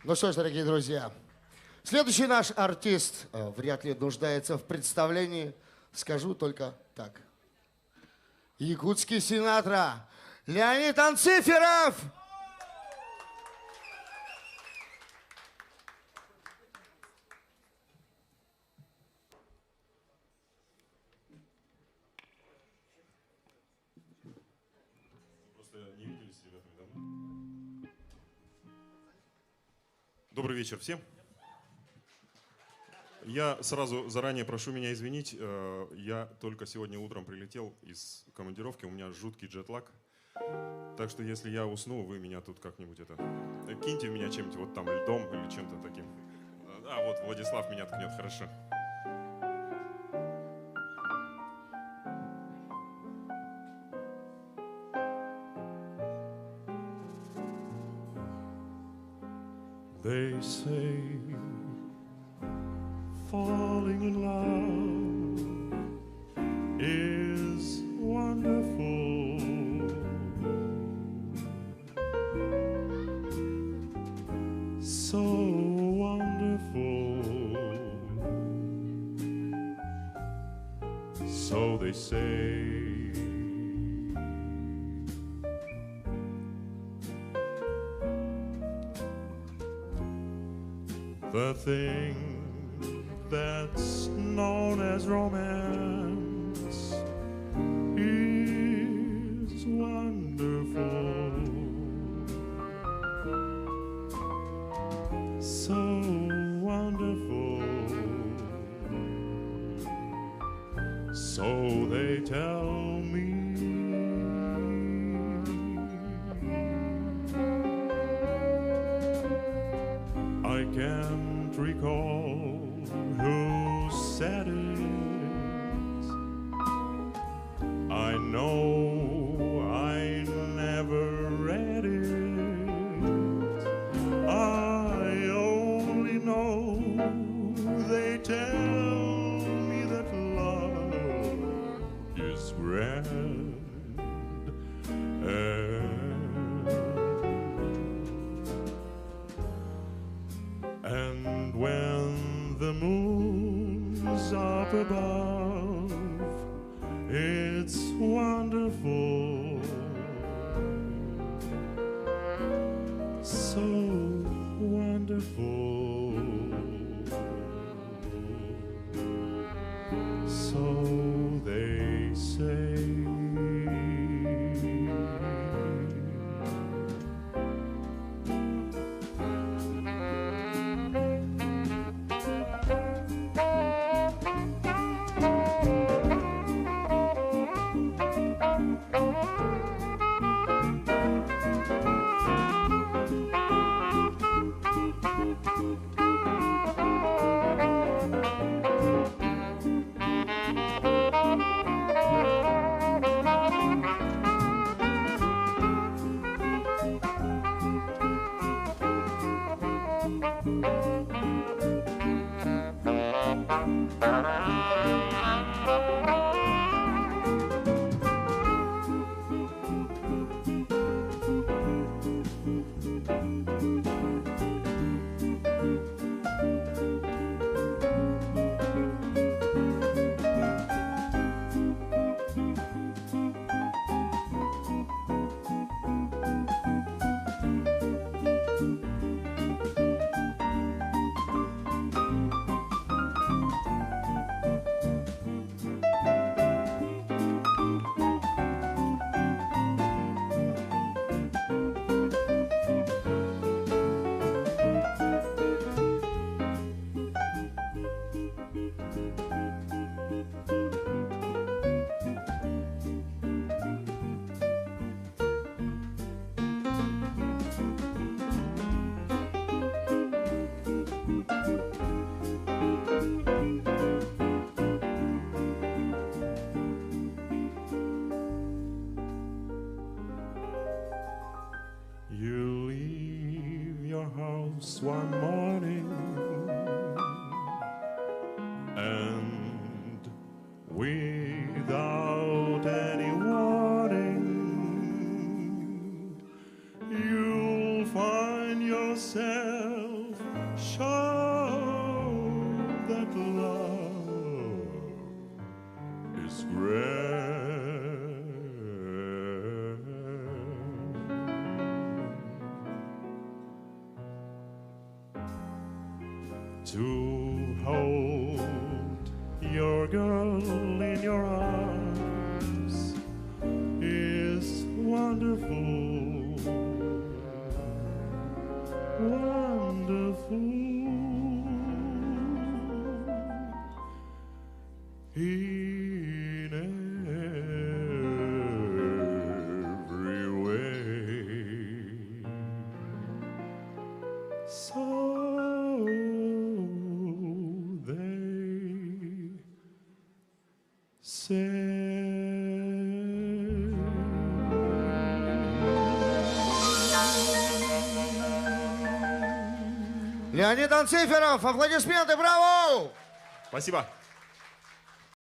Ну что ж, дорогие друзья, следующий наш артист вряд ли нуждается в представлении. Скажу только так. Якутский Синатра Леонид Анциферов! Добрый вечер всем. Я сразу заранее прошу меня извинить. Я только сегодня утром прилетел из командировки, у меня жуткий джетлаг. Так что если я усну, вы меня тут как-нибудь киньте меня чем-нибудь, вот там льдом или чем-то таким. А вот Владислав меня ткнет, хорошо. They say falling in love is wonderful. So wonderful. So they say. The thing that's known as romance is wonderful, so wonderful, so they tell me. I can't recall who said it. I know I never read it. I only know they tell me that love is grand. And when the moon's up above, it's wonderful, so wonderful, so they say. You leave your house one morning and without any warning you'll find yourself yourself, show that love is grand. To hold your girl in your arms is wonderful. Wonderful in every way. So they say. Леонид Анциферов, аплодисменты, браво! Спасибо.